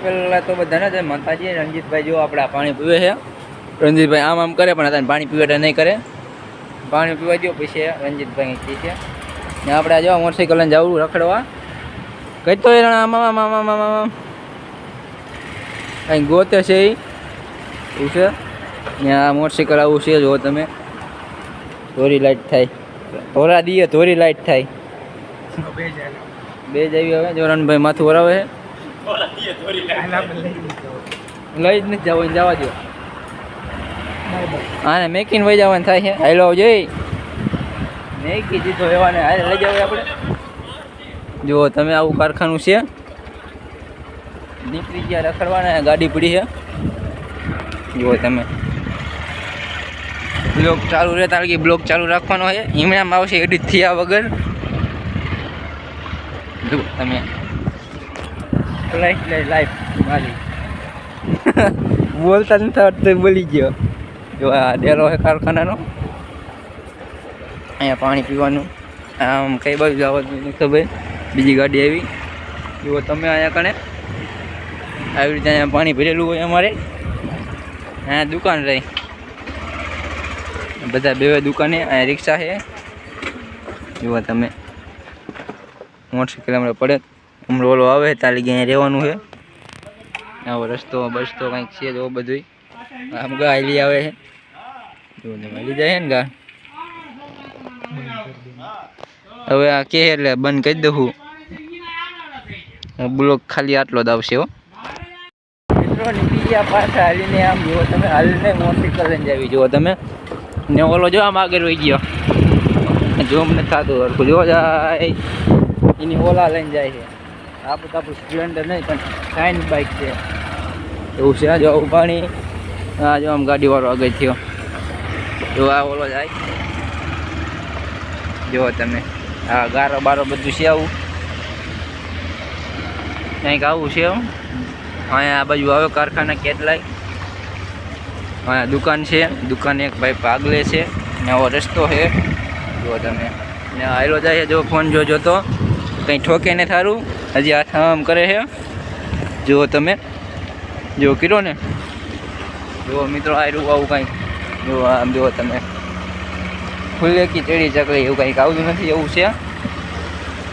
પેલા તો બધાને જય માતાજી. રણજીતભાઈ જો આપણે પાણી પીવે છે. રણજીતભાઈ આમ કરે પણ અત્યારે પાણી પીવે નહીં કરે. પાણી પીવા દો પછી રણજીતભાઈ કહે છે ને આપણે જો મોટરસાઇકલ લઈને જવું રખડવા કઈ તો આમ કંઈ ગોતે છે એવું છે ને. આ મોટરસાઇકલ આવું છે જો તમે ધોરી લાઈટ થાય ધોરા દઈએ ધોરી લાઈટ થાય બે જ આવી હવે જો રણભાઈ માથું વરાવે છે. લઈ જ નથી જવું જવા દો. હા ને મેકીને વહી જવાનું થાય છે. હાલો જઈ મેકી દીધો એવાને હાલ લઈ જાવ આપણે. જુઓ તમે આવું કારખાનું છે. નીકળી ગયા રખડવાના ગાડી પડી છે. જુઓ તમે બ્લોક ચાલુ રહે તારકી બ્લોક ચાલુ રાખવાનો છે. હિમણામાં આવશે એડિટ થયા વગર. જુઓ તમે લાઈફ મારી બોલતા નથી આવડતું બોલી ગયો. જો આ ડેરો છે કારખાનાનો. અહીંયા પાણી પીવાનું આમ કઈ બાજુ જવાનું ખબર. બીજી ગાડી આવી જુઓ તમે અહીંયા કણે આવી રીતે અહીંયા પાણી ભરેલું હોય અમારે. અહીંયા દુકાન રહી બધા બે દુકાને. અહીંયા રિક્ષા છે જુઓ તમે. મોટરસાઇકલ હમણાં પડે હમણાં ઓલો આવે તાલી ગયા રહેવાનું છે. આવો રસ્તો બસતો કંઈક છે જો બધું આમ ગાયલી આવે છે જો તમે લઈ જાય ને ગા. હવે આ કે એટલે બંધ કરી દઉં. બ્લોક ખાલી આટલો જ આવશે હો મિત્રો. નીકળી ગયા પાછા હાલીને. આમ જુઓ તમે હાલીને મોટરસાઇકલ લઈને જાવી જુઓ તમે ને ઓલો જો આમ આગળ વહી ગયો જોમ નથી થતું હરખું જો જાય એની ઓલા લઈને જાય છે. આપણું સ્પ્લેન્ડર નહીં પણ શાઇન બાઇક છે એવું છે. જો પાણી હા જો આમ ગાડીવાળો આગળ થયો જો આ ઓલો જાય જુઓ તમે. હા ગારો બારો બધું છે આવું કંઈક આવું છે. અહીંયા આ બાજુ આવે કારખાના કેટલાય. અહીંયા દુકાન છે. દુકાન એક ભાઈ પાગલે છે ને આવો રસ્તો છે જુઓ તમે ને આયલો જાય જો ફોન જોજો તો કંઈ ઠોકે ને થારું હજી હાથ આમ કરે છે જુઓ તમે. જો કીધો ને જુઓ મિત્રો આયરું આવું કંઈક જુઓ આમ જુઓ તમે ફૂલે કી ચેડી ચકડી એવું કંઈક આવતું નથી એવું છે.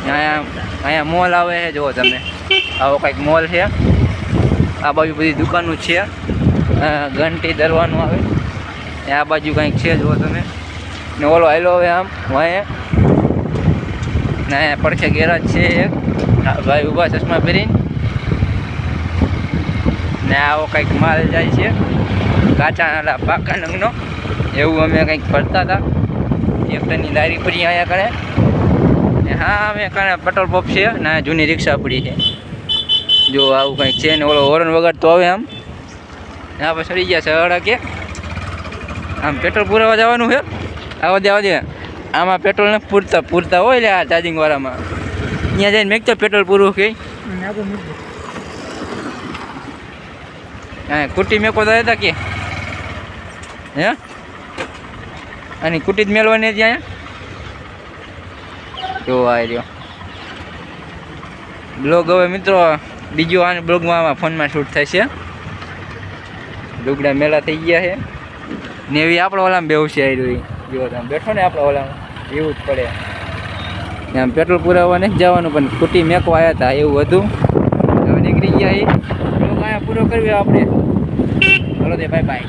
અહીંયા મોલ આવે છે જુઓ તમે. આવો કંઈક મોલ છે. આ બાજુ બધી દુકાનો છે. ઘંટી દરવાનું આવે ને આ બાજુ કંઈક છે જુઓ તમે ને ઓલો હાલો હવે આમ વાંહે ને અહીંયા પડખે ગેરાજ છે એક ભાઈ ઊભા ચશ્મા પહેરીને ને આવો કંઈક માલ જાય છે કાચા પાકા નંગનો એવું અમે કંઈક ભરતા હતા. એક ટનની લારી પડી અહીંયા કરે ને હા અમે કારણે પેટ્રોલ પંપ છે ને જૂની રિક્ષા પડી છે જો આવું કંઈક છે ને ઓલો હોર્ન વગાડતો આવે આમ ત્યાં પછી ચડી ગયા છે અડકે. આમ પેટ્રોલ પુરાવા જવાનું છે. આવા દે આમાં પેટ્રોલ ને પૂરતા હોય લે આ ચાર્જિંગ વાળામાં ત્યાં જઈને મેં તો પેટ્રોલ પૂરું કે હા કુટી મેકો હતા કે હે અને કુટી જ મેળવાની ત્યાં જો આ રહ્યો બ્લોગ. હવે મિત્રો બીજો આ બ્લોગમાં ફોનમાં શૂટ થાય છે. લુગડા મેળા થઈ ગયા છે ને એવી આપણો ઓલામાં બેવું છે આવી જો તમે બેઠો ને આપણો ઓલામાં એવું જ પડે. આમ પેટ્રોલ પુરાવવા નથી જવાનું પણ કુટી મેકવા આવ્યા હતા એવું હતું. હવે નીકળી ગયા એ બ્લોગ અહીંયા પૂરો કરવી આપણે. ચલો તે બાય બાય.